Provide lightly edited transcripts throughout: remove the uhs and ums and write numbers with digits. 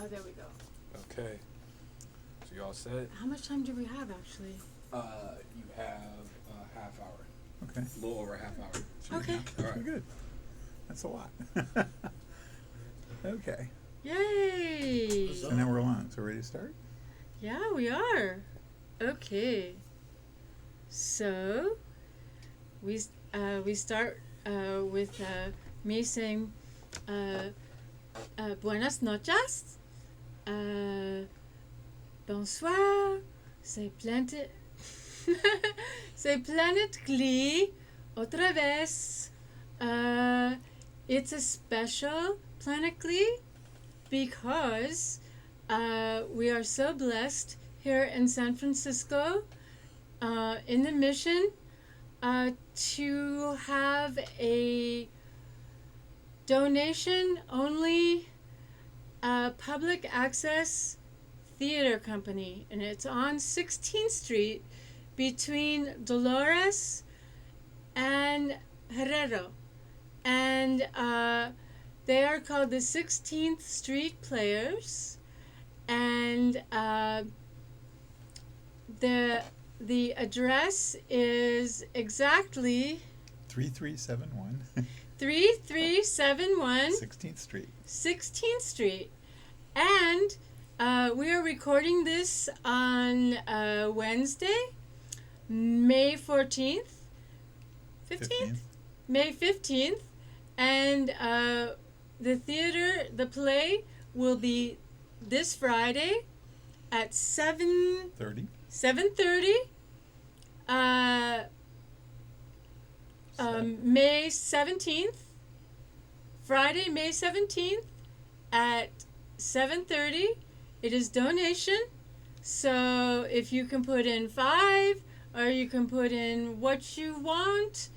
there we go. Okay. So you all set? How much time do we have, actually? You have a half hour. Okay. A little over a half hour. Okay. All right. Good. That's a lot. Okay. Yay! So now we're on. So ready to start? Yeah, we are. Okay. So, we start with me saying Buenas noches. Bonsoir. C'est Planet c'est Planet Glee. Otra vez. It's a special Planet Glee because we are so blessed here in San Francisco in the Mission to have a donation-only public access theater company, and it's on 16th Street between Dolores and Herrero, and they are called the 16th Street Players, and the address is exactly 3371 3371 16th Street. 16th Street. And we are recording this on Wednesday, May 14th, 15th? May 15th. And the theater, the play, will be this Friday at 7:30. May 17th, Friday, May 17th at 7:30. It is donation, so if you can put in $5 or you can put in what you want,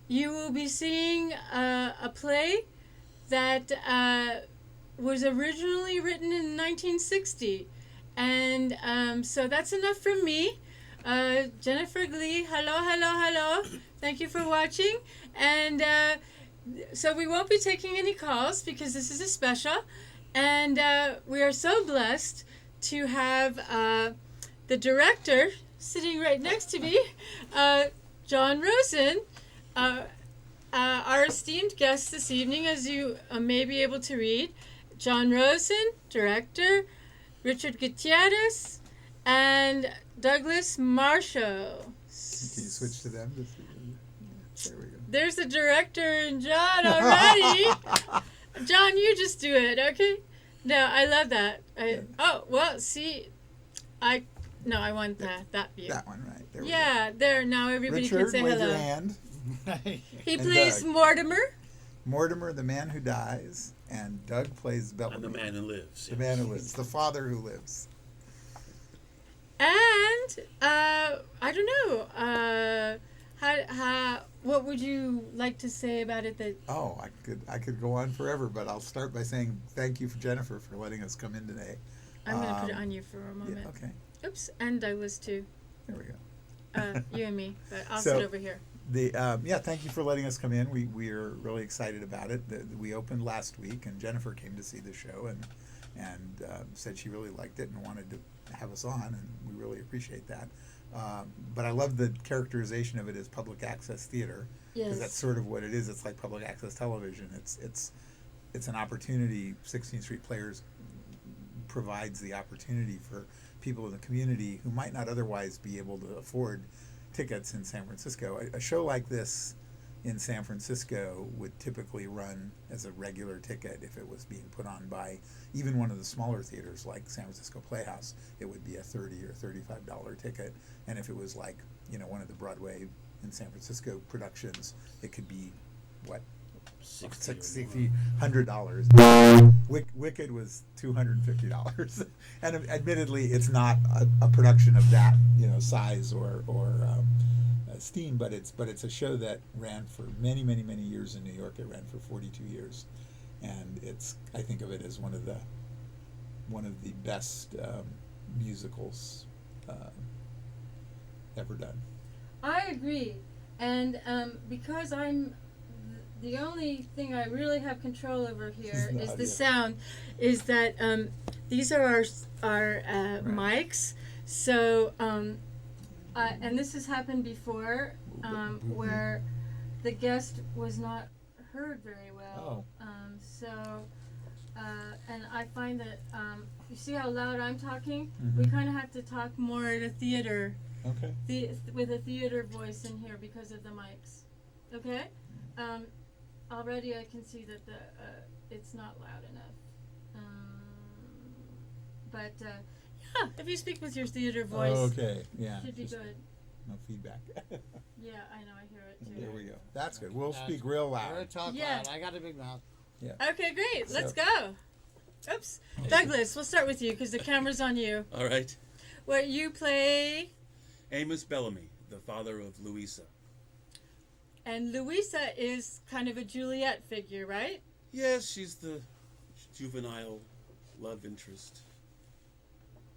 you will be seeing a play that was originally written in 1960. And so that's enough from me. Jennifer Glee, hello. Thank you for watching. And so we won't be taking any calls because this is a special. And we are so blessed to have the director sitting right next to me, Jon Rosen, our esteemed guest this evening, as you may be able to read. Jon Rosen, director, Richard Gutierrez, and Douglas Marshall. Can you switch to them? There we go. There's the director and John already. John, you just do it, okay? No, I love that. Oh, well, see, I want that view. That one, right. There we Yeah, there, now everybody Richard, can say wave hello. your hand. He And plays Doug. Mortimer. The man who dies, and Doug plays Bellamy. And the man who lives. The man who lives. The father who lives. And, I don't know, what would you like to say about it that... Oh, I could go on forever, but I'll start by saying thank you for Jennifer for letting us come in today. I'm going to put it on you for a moment. Yeah, okay. Oops, and Douglas too. There we go. You and me, but I'll So, sit over here. Thank you for letting us come in. We are really excited about it. We opened last week, and Jennifer came to see the show and said she really liked it and wanted to have us on, and we really appreciate that. But I love the characterization of it as public access theater, because Yes. that's sort of what it is. It's like public access television. It's an opportunity. 16th Street Players provides the opportunity for people in the community who might not otherwise be able to afford tickets in San Francisco. A show like this in San Francisco would typically run as a regular ticket if it was being put on by even one of the smaller theaters like San Francisco Playhouse. It would be a $30 or $35 ticket, and if it was like one of the Broadway in San Francisco productions, it could be what, $60, $100. Wicked was $250, and admittedly, it's not a production of that size or steam, but it's a show that ran for many years in New York. It ran for 42 years, and I think of it as one of the best musicals ever done. I agree, and because I'm the only thing I really have control over here The is the audio. sound. Is that these are our mics. So and this has happened before, where the guest was not heard very well. So and I find that you see how loud I'm talking. We Mhm. kind of have to talk more at a theater. Okay. With a theater voice in here because of the mics. Okay? Already I can see that it's not loud enough. But yeah, if you speak with your theater voice, Okay. Yeah. should be just good. No feedback. Yeah, I know, I hear it too. There we go. That's good. We'll speak real We're loud. talk Yeah. loud. I got a big mouth. Okay, great. Let's So- go. Oops. Douglas, we'll start with you because the camera's on you. All right. Where you play, Amos Bellamy, the father of Louisa. and Louisa is kind of a Juliet figure, right? Yes, she's the juvenile love interest.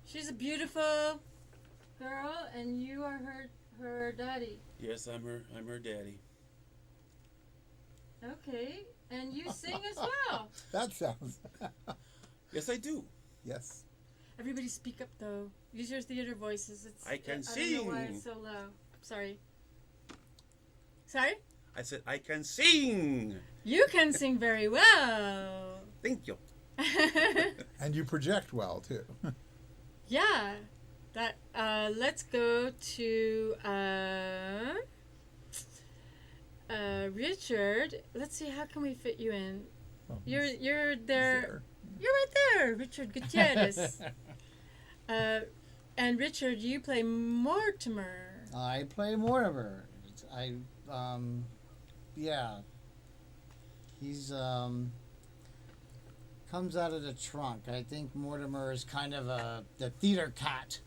She's a beautiful girl, and you are her daddy. Yes, I'm her daddy. Okay, and you sing as well. That sounds. Yes, I do. Yes. Everybody speak up though. Use your theater voices. I can I don't know why sing. it's so low. Sorry. Sorry? I said I can sing. You can sing very well. Thank you. And you project well too. Yeah. That let's go to Richard. Let's see, how can we fit you in? Well, You're he's there. there. You're right there, Richard Gutierrez. And Richard, you play Mortimer. I play Mortimer. Yeah. He's comes out of the trunk. I think Mortimer is kind of the theater cat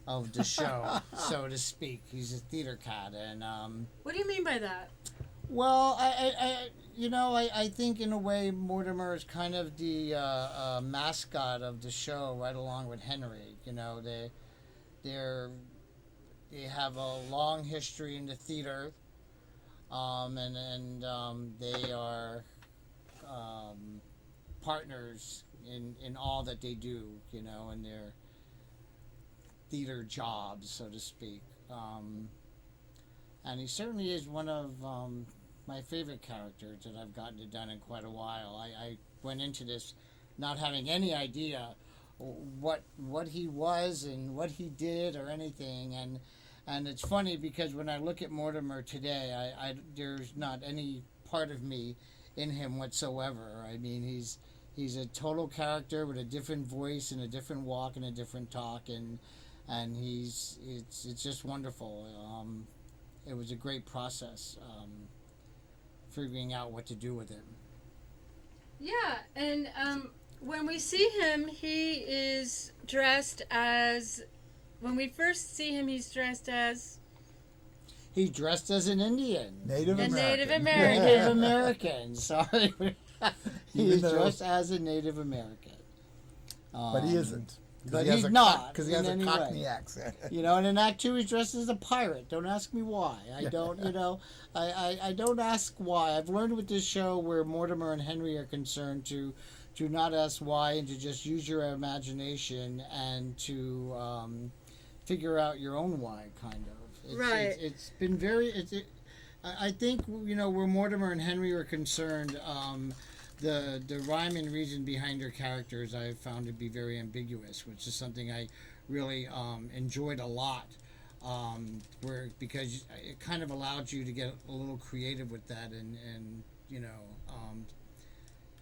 of the show, so to speak. He's a theater cat, and What do you mean by that? well, I think in a way Mortimer is kind of the mascot of the show, right along with Henry. You know, they have a long history in the theater, and they are partners in all that they do. You know, in their theater jobs, so to speak. And he certainly is one of my favorite characters that I've gotten to done in quite a while. I went into this not having any idea what he was and what he did or anything, and it's funny because when I look at Mortimer today, I there's not any part of me in him whatsoever. I mean, he's a total character with a different voice and a different walk and a different talk, and it's just wonderful. It was a great process, figuring out what to do with him. Yeah, and when we see him, he is dressed as. When we first see him, he's dressed as. He dressed as an Indian. Native A American. Native American. Native American. Sorry, he Even is though- dressed as a Native American. But he isn't. But he's not Because he in has a any Cockney way. accent. You know, and in Act 2 he's dressed as a pirate. Don't ask me why. I don't, you know, I don't ask why. I've learned with this show where Mortimer and Henry are concerned to not ask why and to just use your imagination and to figure out your own why, kind of. Right. It's been very, I think, you know, where Mortimer and Henry are concerned, the rhyme and reason behind their characters I found to be very ambiguous, which is something I really enjoyed a lot, because it kind of allowed you to get a little creative with that, and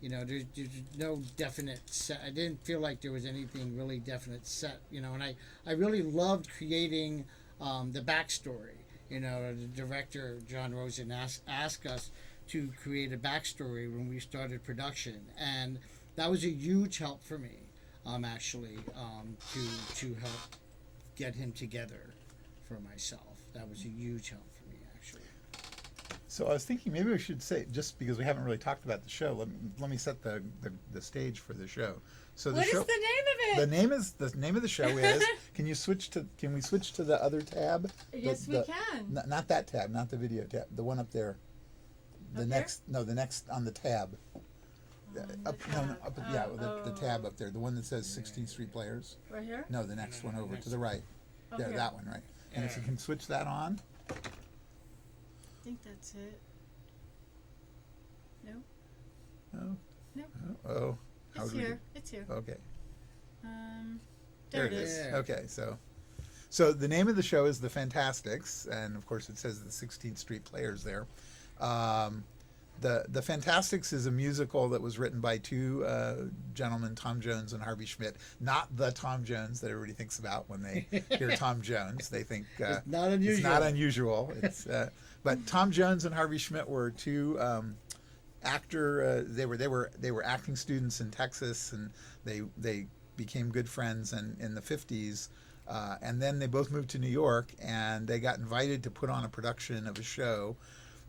there's no definite set. I didn't feel like there was anything really definite set, and I really loved creating the backstory. The director, Jon Rosen, asked us to create a backstory when we started production, and that was a huge help for me, actually, to help get him together for myself. That was a huge help for me, actually. So I was thinking maybe we should say, just because we haven't really talked about the show, let me set the stage for the show. So the What show, is the name of it? the name of the show is. Can we switch to the other tab? Yes, we can. Not that tab, not the video tab. The one up there. the Up next on the tab. Up, the no, tab. up, yeah, the Oh. tab up there, the one that says 16th Street Players. Right here? No, the next one over to the right. Oh, There, here. that one, right. And if you can switch that on. I think that's it. No? Oh. No. Oh. How It's do we here. do- It's here. Okay. There it is. Yeah. Okay, so the name of the show is The Fantasticks, and of course it says the 16th Street Players there. The Fantasticks is a musical that was written by two gentlemen, Tom Jones and Harvey Schmidt. Not the Tom Jones that everybody thinks about when they hear Tom Jones. They think It's not unusual. It's not unusual. It's but Tom Jones and Harvey Schmidt were two they were acting students in Texas, and they became good friends in the 50s. And then they both moved to New York, and they got invited to put on a production of a show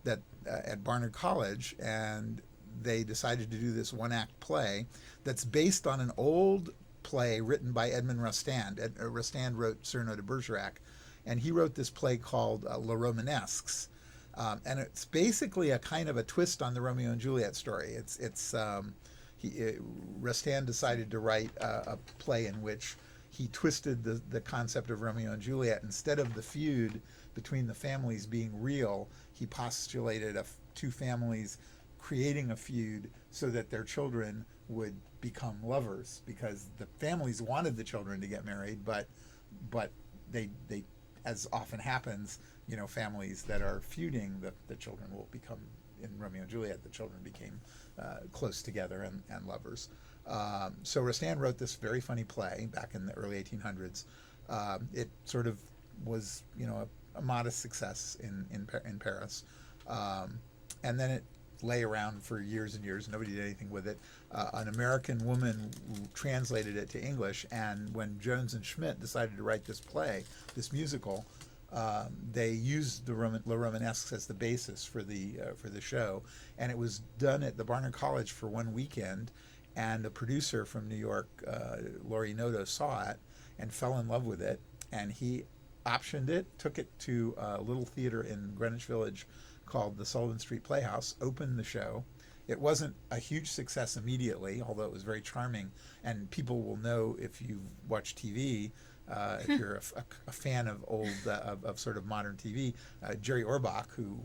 that at Barnard College, and they decided to do this one-act play that's based on an old play written by Edmond Rostand. Rostand wrote Cyrano de Bergerac, and he wrote this play called Les Romanesques. And it's basically a kind of a twist on the Romeo and Juliet story. Rostand decided to write a play in which he twisted the concept of Romeo and Juliet. Instead of the feud between the families being real, he postulated two families creating a feud so that their children would become lovers, because the families wanted the children to get married, but they as often happens, families that are feuding, the children will become, in Romeo and Juliet, the children became close together and lovers. So Rostand wrote this very funny play back in the early 1800s. It sort of was, a modest success in Paris, and then it lay around for years and years. Nobody did anything with it. An American woman translated it to English, and when Jones and Schmidt decided to write this play, this musical, they used the Les Romanesques as the basis for the show, and it was done at the Barnard College for one weekend. And a producer from New York, Laurie Noto, saw it and fell in love with it, and he optioned it, took it to a little theater in Greenwich Village called the Sullivan Street Playhouse, opened the show. It wasn't a huge success immediately, although it was very charming, and people will know if you've watched TV, if you're a fan of old, of sort of modern TV, Jerry Orbach, who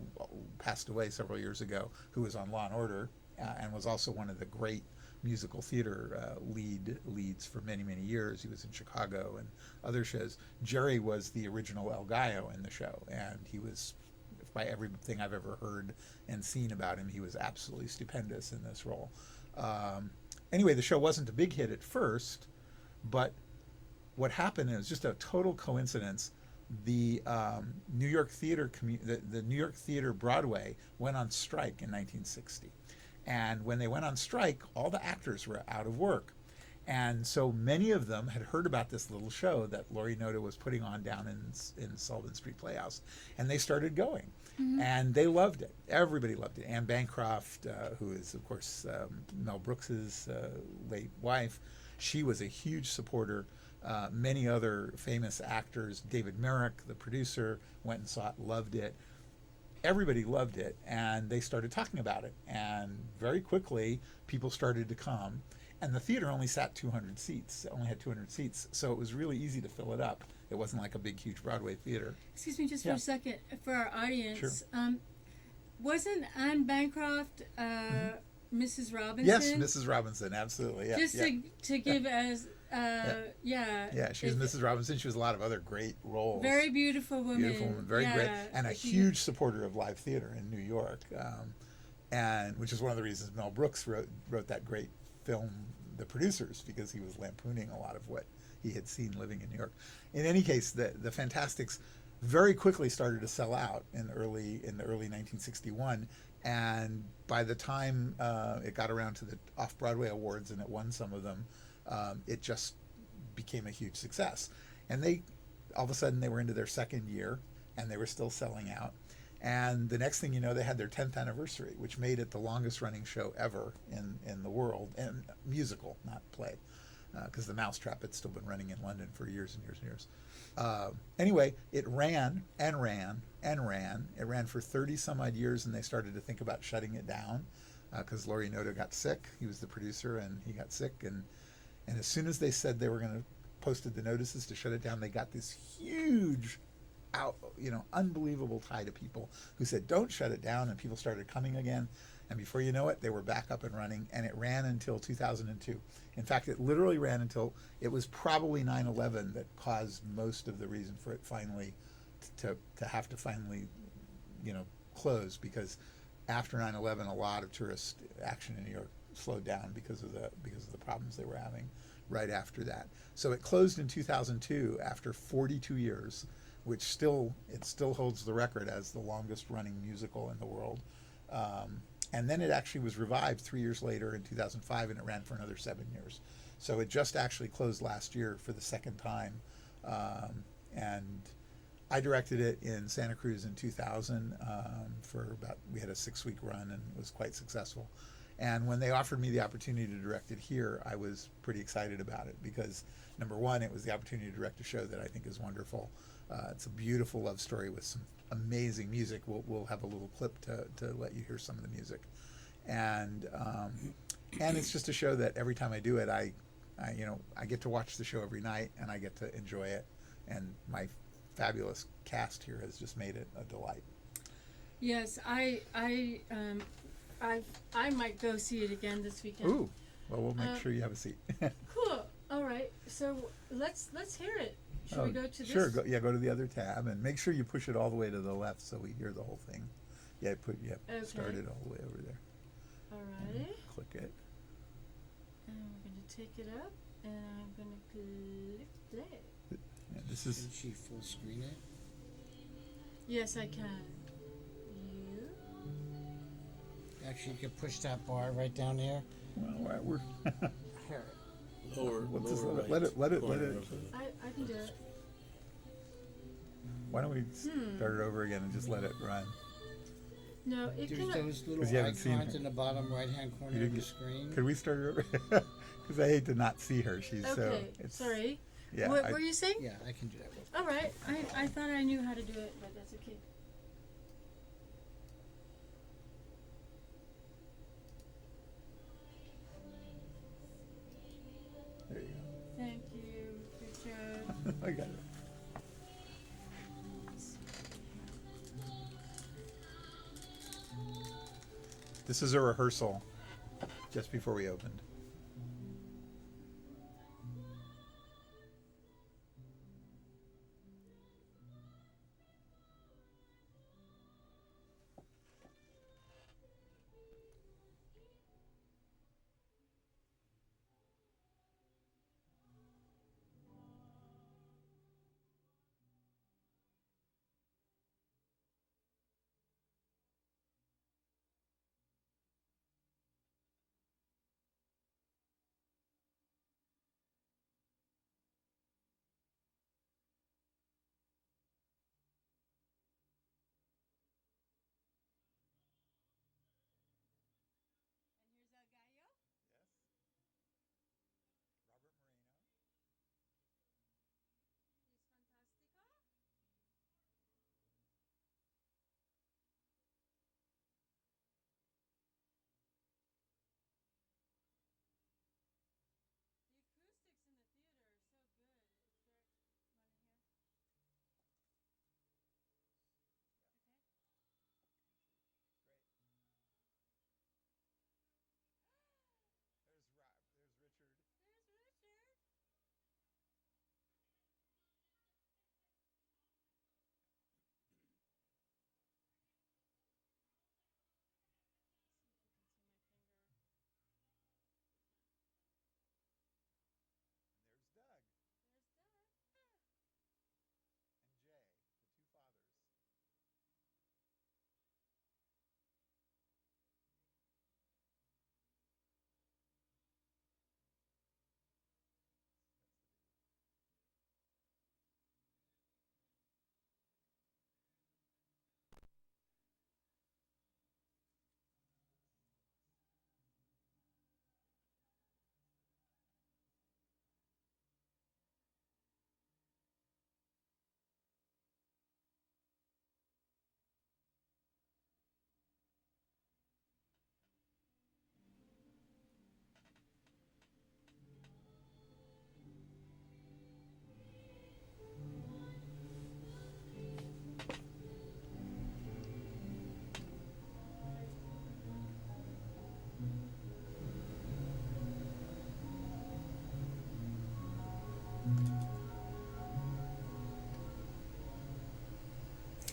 passed away several years ago, who was on Law and Order, and was also one of the great musical theater leads for many, many years. He was in Chicago and other shows. Jerry was the original El Gallo in the show, and he was, by everything I've ever heard and seen about him, he was absolutely stupendous in this role. Anyway, the show wasn't a big hit at first, but what happened, it was just a total coincidence. The New York theater the New York Theater Broadway went on strike in 1960. And when they went on strike, all the actors were out of work. And so many of them had heard about this little show that Laurie Noto was putting on down in Sullivan Street Playhouse. And they started going. Mm-hmm. And they loved it. Everybody loved it. Anne Bancroft, who is, of course, Mel Brooks's late wife, she was a huge supporter. Many other famous actors, David Merrick, the producer, went and saw it, loved it. Everybody loved it, and they started talking about it, and very quickly people started to come, and the theater only sat 200 seats. It only had 200 seats, so it was really easy to fill it up. It wasn't like a big, huge Broadway theater. Excuse me just Yeah. for a second, for our audience. Sure. Wasn't Anne Bancroft Mrs. Robinson? Yes, Mrs. Robinson, absolutely. Yeah, Just yeah. to give as, Yeah, she was Mrs. Robinson. She was a lot of other great roles. Very beautiful woman. Beautiful woman, very yeah, great, and a huge supporter of live theater in New York, and which is one of the reasons Mel Brooks wrote that great film, The Producers, because he was lampooning a lot of what he had seen living in New York. In any case, the Fantasticks very quickly started to sell out in the early 1961, and by the time it got around to the Off-Broadway Awards and it won some of them, it just became a huge success. And they, all of a sudden, they were into their second year, and they were still selling out. And the next thing you know, they had their 10th anniversary, which made it the longest running show ever in the world, and musical, not play. because the Mousetrap had still been running in London for years and years and years. Anyway, it ran and ran and ran. It ran for 30 some odd years, and they started to think about shutting it down because Laurie Noda got sick. He was the producer, and he got sick. And as soon as they said they were going to posted the notices to shut it down, they got this huge, unbelievable tide of people who said, "Don't shut it down," and people started coming again. And before you know it, they were back up and running, and it ran until 2002. In fact, it literally ran until it was probably 9/11 that caused most of the reason for it finally to have to finally, close, because after 9/11, a lot of tourist action in New York slowed down because of the problems they were having right after that. So it closed in 2002 after 42 years, which still holds the record as the longest running musical in the world. And then it actually was revived 3 years later in 2005, and it ran for another 7 years. So it just actually closed last year for the second time. And I directed it in Santa Cruz in 2000 we had a 6-week run, and it was quite successful. And when they offered me the opportunity to direct it here, I was pretty excited about it because, number one, it was the opportunity to direct a show that I think is wonderful. It's a beautiful love story with some amazing music. We'll have a little clip to let you hear some of the music, and it's just a show that every time I do it, I get to watch the show every night, and I get to enjoy it, and my fabulous cast here has just made it a delight. Yes, I might go see it again this weekend. Ooh, well, we'll make sure you have a seat. Cool. All right. So let's hear it. Should we go to this? Sure. Go to the other tab, and make sure you push it all the way to the left so we hear the whole thing. Yeah, start it all the way over there. All righty. Click it. And we're going to take it up, and I'm going to click play. Yeah, this is. Can she full screen it? Yes, I can. You? Actually, you can push that bar right down there. Well, we're. Here. Lower right let it. corner Let it. of the- I can do it. Why don't we start it over again and just let it run? No, it There's can. those little 'Cause you haven't seen icons her. in the bottom right-hand corner You of the didn't screen. Could we start it over? Because I hate to not see her. She's so. Okay. It's, Sorry. Yeah. What were you saying? Yeah, I can do that. Real All right. I thought I knew how to do it, but that's okay. There you Thank you. Good job. go. I got it. This is a rehearsal just before we opened.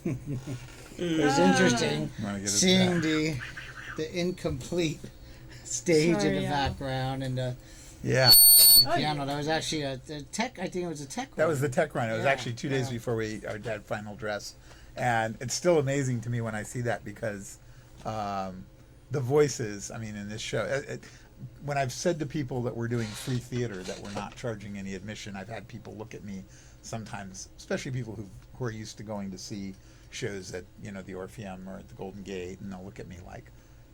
It was interesting Wanna get it seeing back? the incomplete stage in Sorry, the yeah. background and the Yeah, piano. That was actually a tech. I think it was a tech. that was the tech run. It was Yeah, actually 2 days yeah. before our dad final dress, and it's still amazing to me when I see that because the voices. I mean, in this show, when I've said to people that we're doing free theater, that we're not charging any admission, I've had people look at me sometimes, especially people who are used to going to see shows at the Orpheum or at the Golden Gate, and they'll look at me like,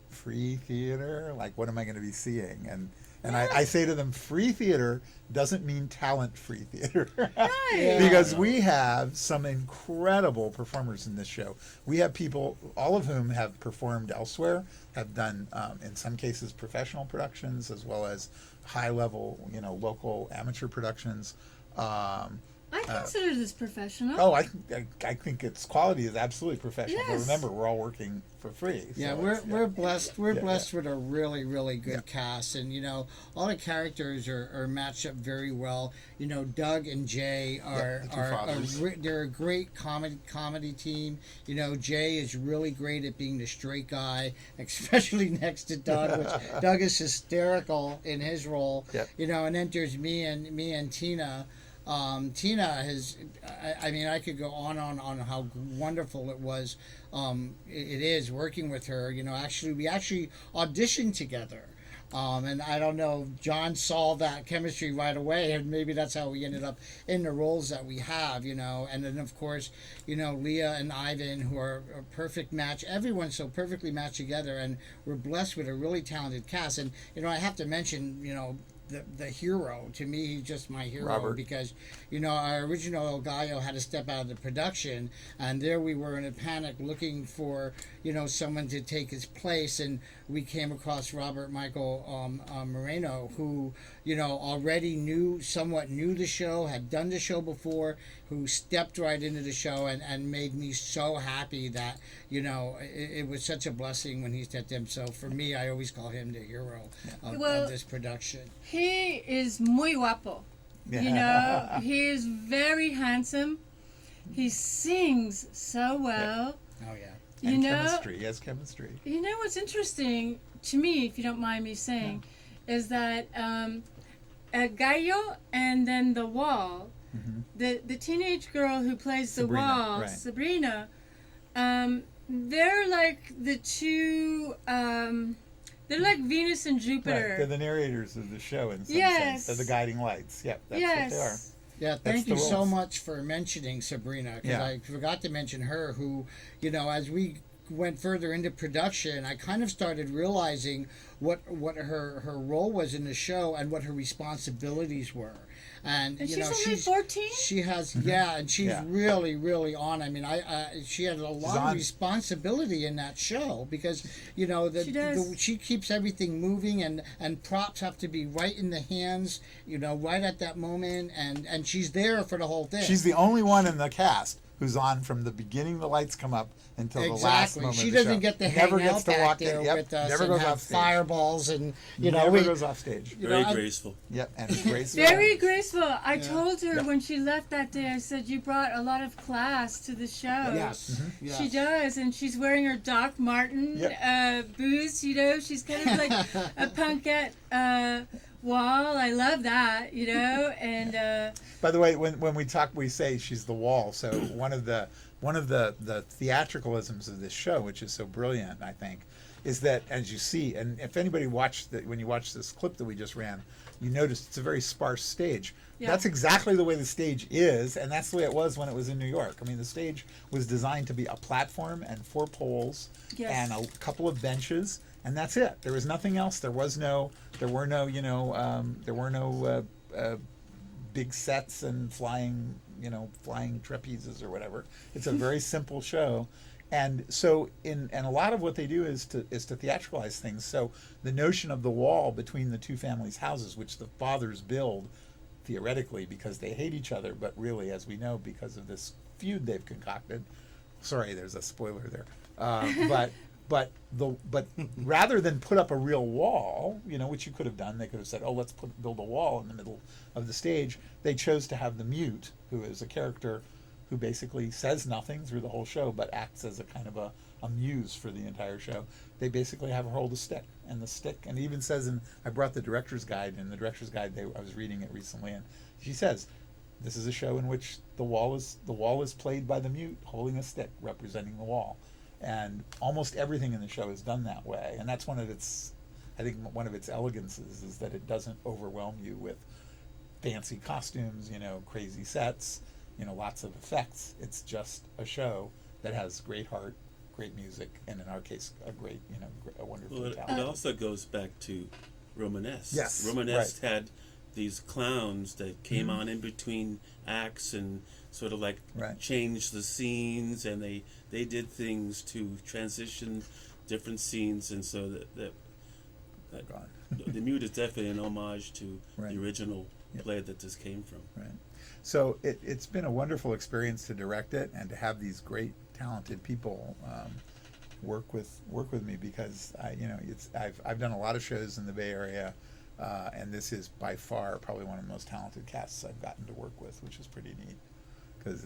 free theater? Like, what am I going to be seeing? And I say to them, free theater doesn't mean talent-free theater. Right. Because we have some incredible performers in this show. We have people, all of whom have performed elsewhere, have done, in some cases, professional productions, as well as high-level, local amateur productions. I consider this professional. Oh, I think its quality is absolutely professional. But Yes. remember, we're all working for free. Yeah, so we're blessed. We're Yeah, blessed with a really, really good cast, and all the characters are matched up very well. Doug and Jay the two fathers. they're a great comedy team. Jay is really great at being the straight guy, especially next to Doug, which Doug is hysterical in his role. Yep. And then there's me and Tina. Tina has, I mean, I could go on how wonderful it was. It is working with her. We actually auditioned together. And I don't know, John saw that chemistry right away, and maybe that's how we ended up in the roles that we have, And then, of course, Leah and Ivan, who are a perfect match. Everyone's so perfectly matched together, and we're blessed with a really talented cast. And, I have to mention, the hero. To me, he's just my hero. Robert. Because, our original El Gallo had to step out of the production, and there we were in a panic looking for, someone to take his place, and we came across Robert Michael Moreno, who, already somewhat knew the show, had done the show before, who stepped right into the show and made me so happy that, it was such a blessing when he stepped in. So for me, I always call him the hero of this production. He is muy guapo. He is very handsome. He sings so well. Oh, yeah. And chemistry. He has chemistry. What's interesting to me, if you don't mind me saying, is that Gallo and then the Wall, the teenage girl who plays Sabrina, the Wall, right. Sabrina, they're like the two. They're like Venus and Jupiter. Right. They're the narrators of the show in some Yes. sense. They're the guiding lights. Yep, that's Yes. what they are. Yeah, That's thank the you so rules. much for mentioning Sabrina, because Yeah. I forgot to mention her, who, as we went further into production, I kind of started realizing what her role was in the show and what her responsibilities were. And And you she's know, only 14? She has, yeah, and she's Yeah. really, really on. I mean, she had a lot of on. responsibility in that show because, She does. she keeps everything moving, and props have to be right in the hands, right at that moment, and she's there for the whole thing. She's the only one in the cast who's on from the beginning the lights come up until the last moment She of the doesn't show. get to Never hang gets out to back walk there in. Yep. with us Never and goes have off stage. fireballs and Never goes off stage. Very I- graceful. Yep, and graceful. Very graceful. I told her Yep. when she left that day, I said, you brought a lot of class to the show. Yes. Yes. She does, and she's wearing her Doc Martin boots, she's kind of like a punkette Wall. I love that, and By the way, when we talk, we say she's the Wall. So one of the theatricalisms of this show, which is so brilliant, I think, is that as you see, and if anybody when you watch this clip that we just ran, you notice it's a very sparse stage. Yeah. That's exactly the way the stage is, and that's the way it was when it was in New York. I mean, the stage was designed to be a platform and 4 poles Yes. and a couple of benches, and that's it. There was nothing else. There were no big sets and flying trapezes or whatever. It's a very simple show. And so and a lot of what they do is to theatricalize things. So the notion of the wall between the two families' houses, which the fathers build theoretically because they hate each other, but really, as we know, because of this feud they've concocted. Sorry, there's a spoiler there. But rather than put up a real wall, which you could have done, they could have said, "Oh, let's build a wall in the middle of the stage." They chose to have the mute, who is a character who basically says nothing through the whole show, but acts as a kind of a muse for the entire show. They basically have her hold a stick, and the stick, and it even says I brought the director's guide, and the director's guide, I was reading it recently, and she says, this is a show in which the wall is played by the mute holding a stick representing the wall, and almost everything in the show is done that way, and that's one of its elegances is that it doesn't overwhelm you with fancy costumes, crazy sets, lots of effects. It's just a show that has great heart, great music, and in our case, a wonderful Well, talent. it also goes back to Romanesque. Yes, Romanesque right. had these clowns that came on in between acts and sort of like Right. changed the scenes, and they did things to transition different scenes, and so that Gone. the mute is definitely an homage to Right. the original Yep. play that this came from. Right. So it's been a wonderful experience to direct it and to have these great talented people work with me, because I've done a lot of shows in the Bay Area, and this is by far probably one of the most talented casts I've gotten to work with, which is pretty neat, because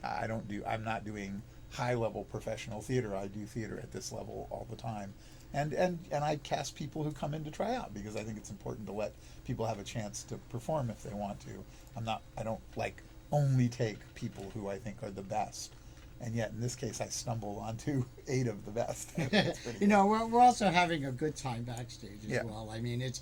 I'm not doing high level professional theater. I do theater at this level all the time. And I cast people who come in to try out, because I think it's important to let people have a chance to perform if they want to. I don't like only take people who I think are the best. And yet in this case I stumbled onto 8 of the best. It's pretty good. We're also having a good time backstage as Yeah. well. I mean, it's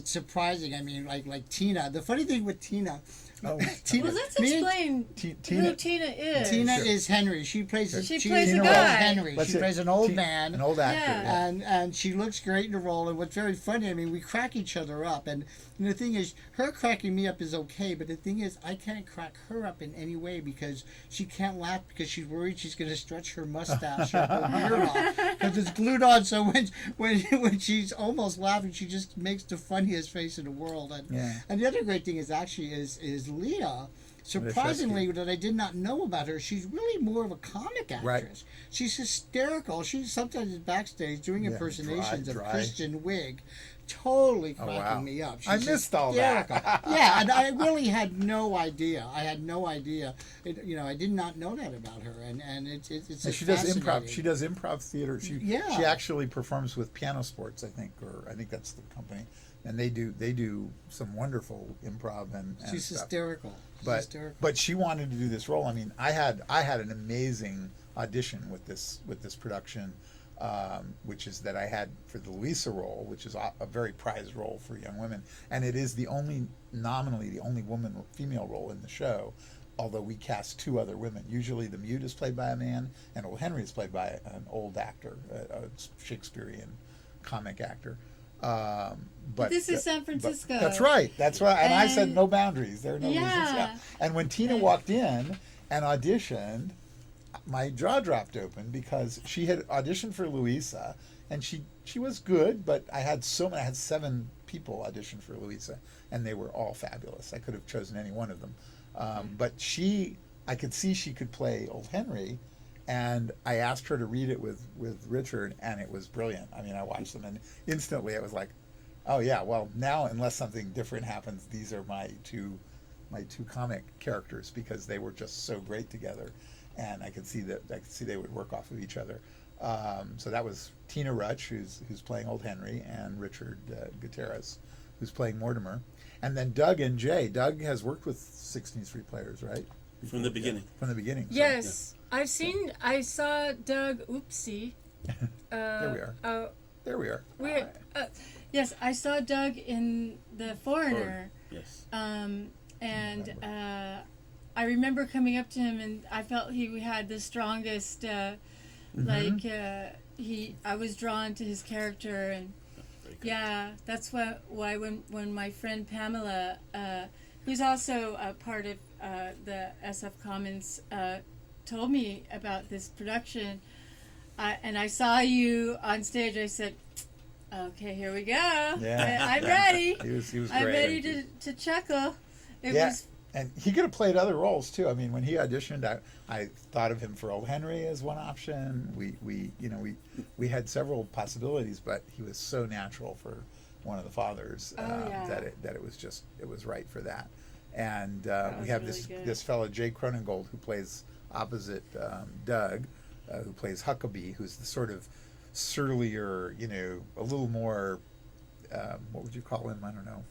surprising. I mean, like Tina. The funny thing with Tina, Oh, Tina. Well, let's me and- explain who Tina is. Tina Sure. is Henry. She plays. She she plays is a Tina guy. Henry. Let's She say plays an old Ti- man. An old actor. Yeah. Yeah. And she looks great in the role. And what's very funny, I mean, we crack each other up. And the thing is, her cracking me up is okay. But the thing is, I can't crack her up in any way, because she can't laugh because she's worried she's going to stretch her mustache or her beard off, because it's glued on. So when she's almost laughing, she just makes the funniest face in the world. And Yeah. and the other great thing is actually is Leah. Surprisingly, that I did not know about her, she's really more of a comic actress. Right. She's hysterical. She's sometimes backstage doing Yeah, impersonations dry. of Kristen Wiig, totally Oh, cracking wow. me up. I She's missed all that. hysterical. Yeah, and I really had no idea. I had no idea. I did not know that about her, and it's And just she does improv. fascinating. She does improv theater. She Yeah. actually performs with Piano Sports, I think that's the company, and they do some wonderful improv and She's stuff. hysterical. She's But hysterical. but she wanted to do this role. I mean, I had an amazing audition with this production, which is that I had for the Louisa role, which is a very prized role for young women, and it is nominally the only female role in the show. Although we cast 2 other women. Usually the mute is played by a man, and Old Henry is played by an old actor, a Shakespearean comic actor. But this is San Francisco. That's right. That's right. And I said And- no boundaries. There are no reasons. Yeah. Yeah. And when Tina walked in and auditioned, my jaw dropped open, because she had auditioned for Louisa, and she was good, but I had 7 people audition for Louisa, and they were all fabulous. I could have chosen any one of them. But I could see she could play Old Henry, and I asked her to read it with Richard, and it was brilliant. I mean, I watched them, and instantly I was like, oh yeah, well now, unless something different happens, these are my two comic characters, because they were just so great together, and I could see they would work off of each other. So that was Tina Rutch, who's playing Old Henry, and Richard Gutierrez, who's playing Mortimer. And then Doug and Jay. Doug has worked with 16th Street Players, right? From the beginning. From the beginning. so- Yes, I saw Doug. Oopsie. There we are. Oh, There we are. yes, I saw Doug in The Foreigner. Yes. And I remember coming up to him, and I felt he had the strongest, I was drawn to his character, and Very good. yeah, that's why when my friend Pamela, who's also a part of the SF Commons, told me about this production, and I saw you on stage, I said, okay, here we go. Yeah. I'm ready. He was great. I'm ready to chuckle. It Yeah. was And he could have played other roles too. I mean, when he auditioned, I thought of him for Old Henry as one option. We had several possibilities, but he was so natural for one of the fathers Oh, yeah. that it was right for that. and That we was have really this good. this fellow Jay Cronengold who plays opposite Doug, who plays Huckabee, who's the sort of surlier, a little more. What would you call him? I don't know.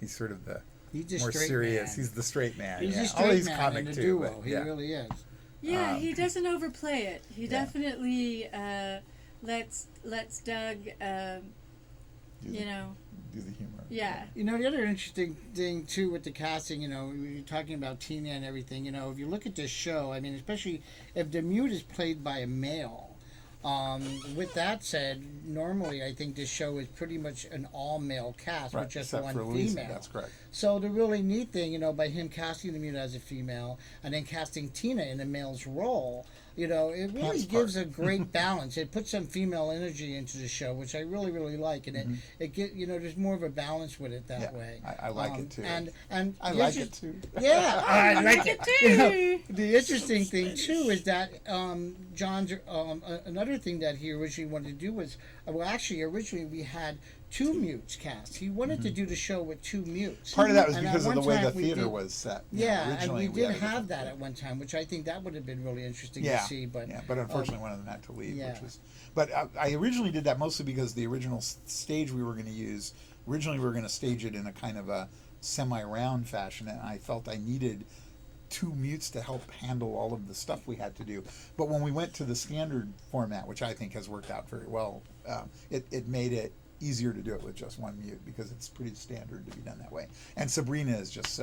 He's sort of the He's the more straight serious. man. He's the straight man. He's yeah. a straight He's man comic in the too. duo. But, He yeah. really is. Yeah, Um, he doesn't overplay it. He Yeah. definitely lets Doug, Do the- you know, do the humor. yeah. You know, the other interesting thing too with the casting, you're talking about Tina and everything. If you look at this show, I mean, especially if the mute is played by a male. With that said, normally I think this show is pretty much an all-male cast Right, with just except one for Louisa, female. that's correct. So the really neat thing, by him casting the mute as a female and then casting Tina in a male's role, it really Pants gives part. a great balance. It puts some female energy into the show, which I really, really like, and it get there's more of a balance with it that Yeah, way. I like it too. And I the like inter- it too. Yeah, I like it too. The interesting thing too is that John's another thing that he originally wanted to do was originally we had two mutes cast. He wanted to do the show with two mutes. Part of that was And at because of one the way the time we theater did- was set. Yeah, and originally we did had a have different that thing. at one time, which I think that would have been really interesting Yeah, to see. But but unfortunately one of them had to leave. yeah. Which was, but I originally did that mostly because the original stage we were going to use, originally we were going to stage it in a kind of a semi-round fashion, and I felt I needed two mutes to help handle all of the stuff we had to do. But when we went to the standard format, which I think has worked out very well, it made it easier to do it with just one mute because it's pretty standard to be done that way. And Sabrina is just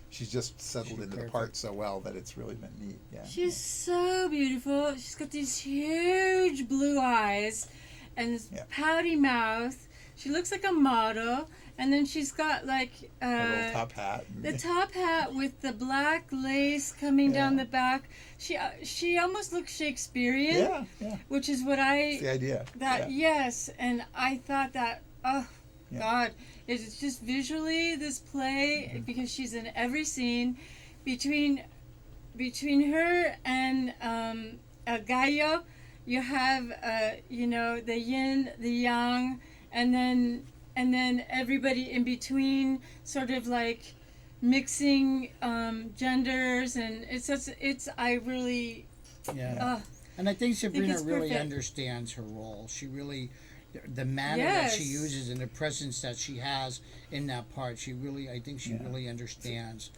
she's just settled She's into the perfect. part so well that it's really been neat. Yeah. She's so beautiful. She's got these huge blue eyes and this Yeah. pouty mouth. She looks like a model. And then she's got like A little top hat. the top hat with the black lace coming down Yeah. the back. She almost looks Shakespearean, Yeah. which is what It's the idea. yes, and I thought that Yeah. God, it's just visually this play because she's in every scene between her and Gallo. You have the yin, the yang, and then everybody in between, sort of like mixing genders, and I really yeah. And I think Sabrina it's really perfect. understands her role. She really, the manner that she Yes. uses and the presence that she has in that part, I think she Yeah. really understands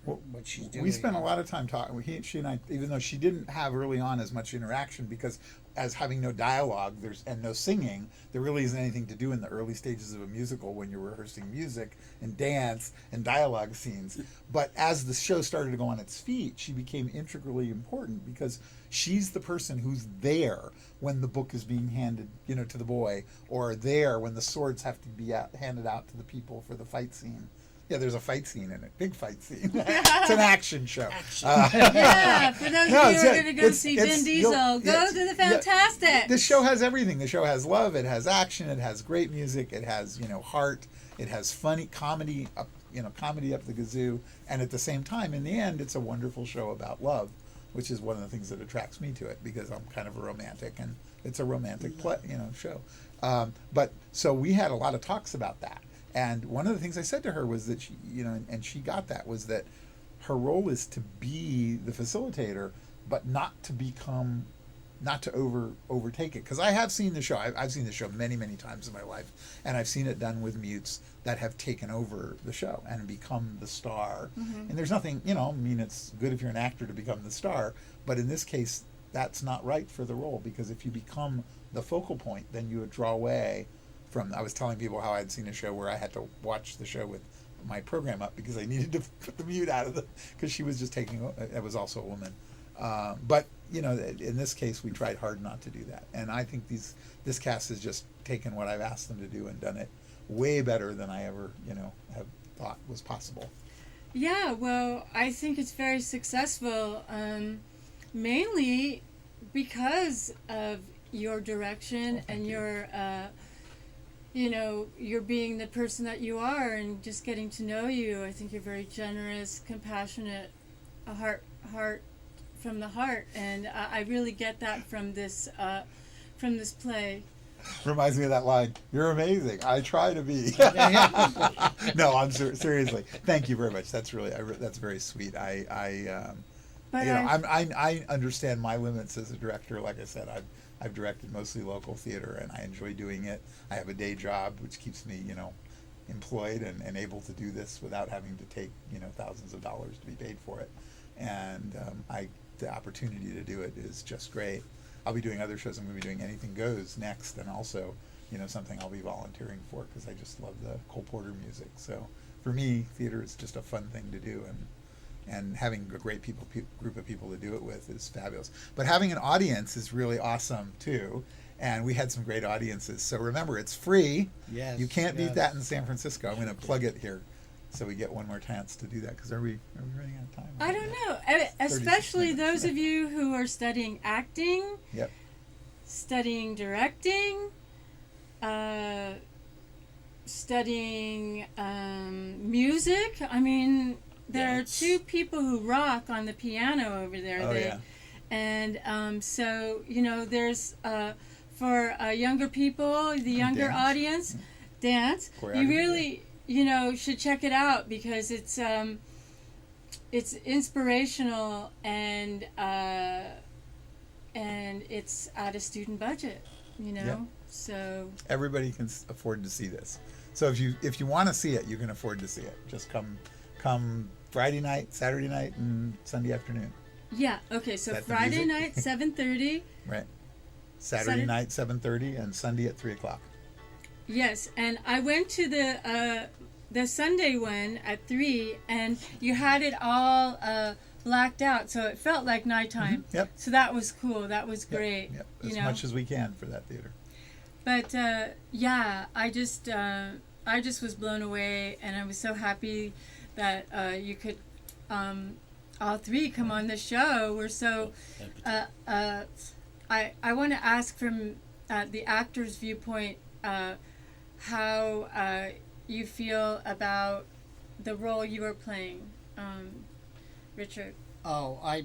what she's doing. We spent a lot of time talking. She and I, even though she didn't have early on as much interaction, because as having no dialogue and no singing, there really isn't anything to do in the early stages of a musical when you're rehearsing music and dance and dialogue scenes. But as the show started to go on its feet, she became integrally important because she's the person who's there when the book is being handed, to the boy, or there when the swords have to be handed out to the people for the fight scene. Yeah, there's a fight scene in it. Big fight scene. It's an action show. yeah. For those No, of you it's who are good. going to go see Vin Diesel, go to the Fantasticks. The show has everything. The show has love. It has action. It has great music. It has heart. It has funny comedy comedy up the gazoo. And at the same time, in the end, it's a wonderful show about love, which is one of the things that attracts me to it because I'm kind of a romantic, and it's a romantic show. But so we had a lot of talks about that. And one of the things I said to her was that she, and she got that, was that her role is to be the facilitator, but not to overtake it. Because I have seen the show. I've seen the show many, many times in my life, and I've seen it done with mutes that have taken over the show and become the star. And there's nothing, it's good if you're an actor to become the star, but in this case, that's not right for the role, because if you become the focal point, then you would draw away from. I was telling people how I'd seen a show where I had to watch the show with my program up because I needed to put the mute out of because she was just taking. It was also a woman, but in this case we tried hard not to do that, and I think this cast has just taken what I've asked them to do and done it way better than I ever have thought was possible. Yeah, well, I think it's very successful, mainly because of your direction and your, you're being the person that you are and just getting to know you. I think you're very generous, compassionate, a heart from the heart, and I really get that from this play. Reminds me of that line. You're amazing. I try to be. No, I'm seriously. Thank you very much. That's really that's very sweet. But I understand my limits as a director. Like I said, I've directed mostly local theater, and I enjoy doing it. I have a day job, which keeps me, employed and able to do this without having to take, thousands of dollars to be paid for it. And the opportunity to do it is just great. I'll be doing other shows. I'm going to be doing Anything Goes next, and also, something I'll be volunteering for because I just love the Cole Porter music. So for me, theater is just a fun thing to do, and having a great group of people to do it with is fabulous. But having an audience is really awesome too. And we had some great audiences. So remember, it's free. Yes. You can't beat that in San Francisco. I'm going to plug it here, so we get one more chance to do that. Because are we running out of time? I don't know. Especially those of you who are studying acting, Yep. studying directing, studying music. I mean, there are two people who rock on the piano over there. Oh, yeah. And so, there's for younger people, the younger Dance. audience, dance. Choreography, You really, should check it out because it's inspirational and it's at a student budget. Yep. So Everybody can afford to see this. So if you want to see it, you can afford to see it. Just come Friday night, Saturday night, and Sunday afternoon. yeah, okay. So That the Friday music? night 7:30. Right. Saturday night 7:30 and Sunday at 3:00. Yes, and I went to the Sunday one at 3, and you had it all blacked out, so it felt like nighttime. Mm-hmm. Yep. So that was cool. That was great. Yep. As much as we can for that theater. But yeah, I just was blown away, and I was so happy that you could all three come on the show. We're so. I want to ask from the actor's viewpoint how you feel about the role you are playing, Richard. Oh, I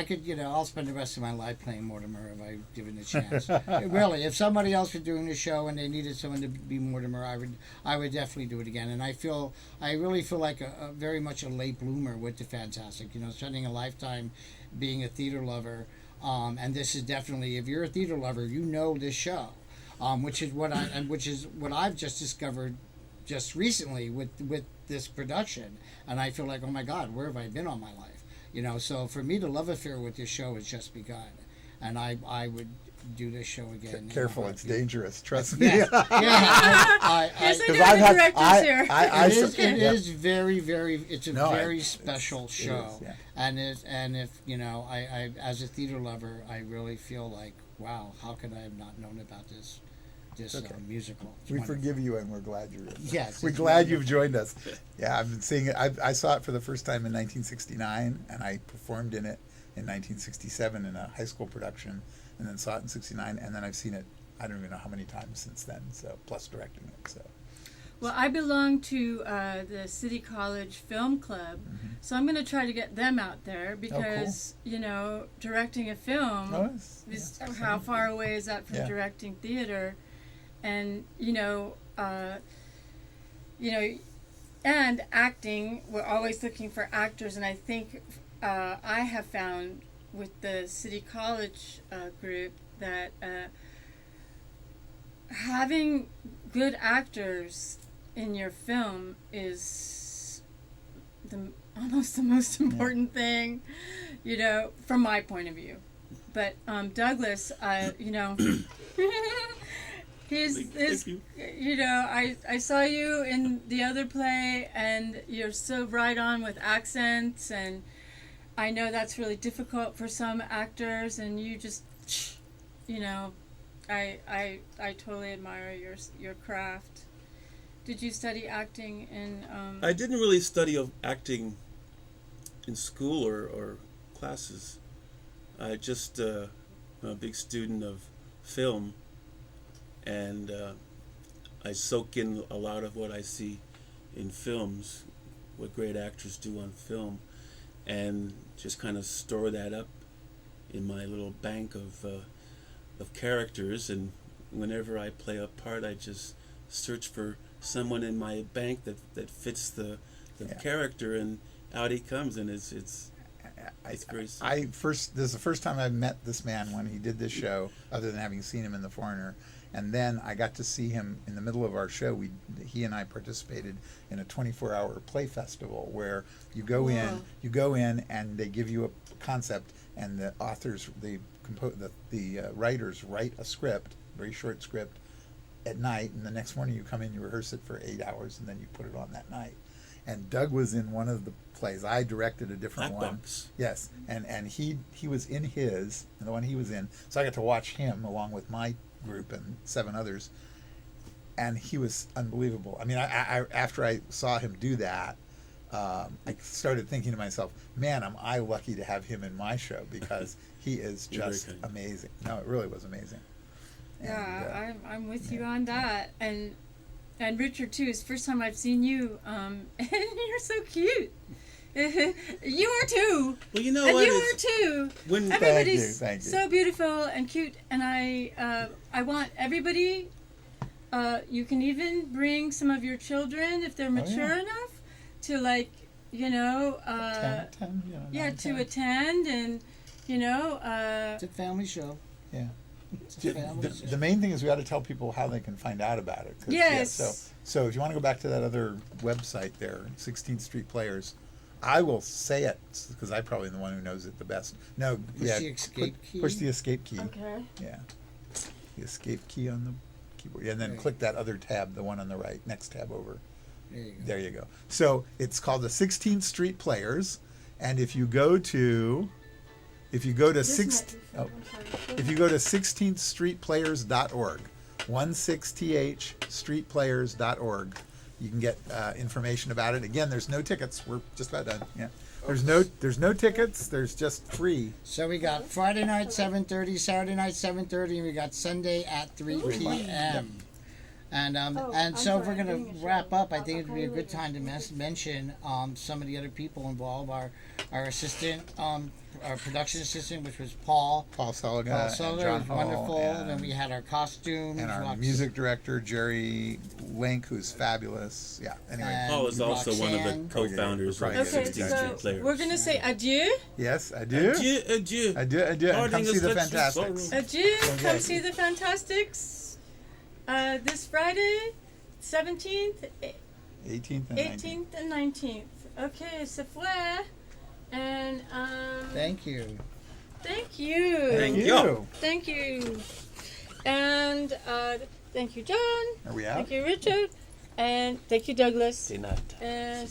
could, I'll spend the rest of my life playing Mortimer if I given the chance. Really, if somebody else was doing the show and they needed someone to be Mortimer, I would definitely do it again. And I really feel like a very much a late bloomer with the Fantastic. Spending a lifetime being a theater lover, and this is definitely, if you're a theater lover, you know this show, which is what I've just discovered just recently with this production, and I feel like, oh my God, where have I been all my life? So for me, the love affair with this show has just begun, and I would do this show again. Careful, it's dangerous. Trust me. Yes, Yes, I know I've the had- directors here. it is very, very. It's a No, very it's- special it show, is, yeah. and if I as a theater lover, I really feel like, wow, how could I have not known about this Okay. musical? It's We wonderful. forgive you, and we're glad you're in. Yes, We're it's glad wonderful. you've joined us. Yeah, I've been seeing it. I saw it for the first time in 1969, and I performed in it in 1967 in a high school production, and then saw it in '69, and then I've seen it, I don't even know how many times since then, so plus directing it. So Well, I belong to the City College Film Club, so I'm going to try to get them out there because, directing a film Oh, is yeah, how far away is that from Yeah. directing theater? And, and acting, we're always looking for actors, and I think I have found with the City College group that having good actors in your film is almost the most important thing, from my point of view. But Douglas, Thank you. I saw you in the other play, and you're so right on with accents, and I know that's really difficult for some actors, and you just, I totally admire your craft. Did you study acting in? I didn't really study of acting in school or classes. I just I'm a big student of film, and I soak in a lot of what I see in films, what great actors do on film, and just kind of store that up in my little bank of characters. And whenever I play a part, I just search for someone in my bank that fits the Yeah. character, and out he comes, and it's very this is the first time I've met this man when he did this show, other than having seen him in The Foreigner. And then I got to see him in the middle of our show. He and I participated in a 24-hour play festival where you go in and they give you a concept, and the authors, the writers write a script, very short script, at night, and the next morning you come in, you rehearse it for 8 hours, and then you put it on that night. And Doug was in one of the plays. I directed a different Black one. Box. Yes, and he was in the one he was in. So I got to watch him along with my group and 7 others, and he was unbelievable. I mean, I after I saw him do that, I started thinking to myself, man, am I lucky to have him in my show, because he is You're very just kind. amazing. No, it really was amazing. Yeah, I'm with you yeah. on that, and Richard too. It's the first time I've seen you, and you're so cute. You are too. Well, you know And what? you are too. When Everybody's Thank you. so beautiful and cute, and I want everybody. You can even bring some of your children if they're mature enough to, like, you know, 10, yeah, to attend, and you know, It's a family show. Yeah. It's a family show. The main thing is we ought to tell people how they can find out about it. 'Cause, Yes. Yeah, so if you want to go back to that other website there, 16th Street Players, I will say it because I'm probably the one who knows it the best. No, Push the escape key. Push the escape key. okay. Yeah. The escape key on the keyboard. Yeah, and then Right. click that other tab, the one on the right, next tab over. There you go. There you go. So it's called the 16th Street Players, and if you go to This if you go to 16thstreetplayers.org, 16thstreetplayers.org, you can get information about it. Again, there's no tickets. We're just about done. Yeah. There's no tickets. There's just free. So we got Friday night 7:30, Saturday night 7:30, and we got Sunday at 3 p.m. And I'm so if sorry, we're I'm gonna doing a show. wrap up, I think I'll it would be a call good you time to mention some of the other people involved. Our assistant, our production assistant, which was Paul. Paul Sullivan Paul and Soler John was Hall, wonderful. and, Then we had our costumes. and our Roxanne- music director Jerry Link, who's fabulous. Yeah. Anyway. And Paul is also one of Roxanne. the co-founders Okay, of Okay, 16th so Street Players. we're gonna say adieu. Yes, I do. Adieu, adieu. Adieu. And come Parting see is the such a Fantasticks. sorrow. Adieu. Come Okay. see the Fantasticks. This Friday, 17th, 18th and 18th, and 19th. Okay, c'est vrai. And Thank you. thank you. Thank you. Thank you. And thank you, John. Are we out? Thank you, Richard. And thank you, Douglas. Say not. And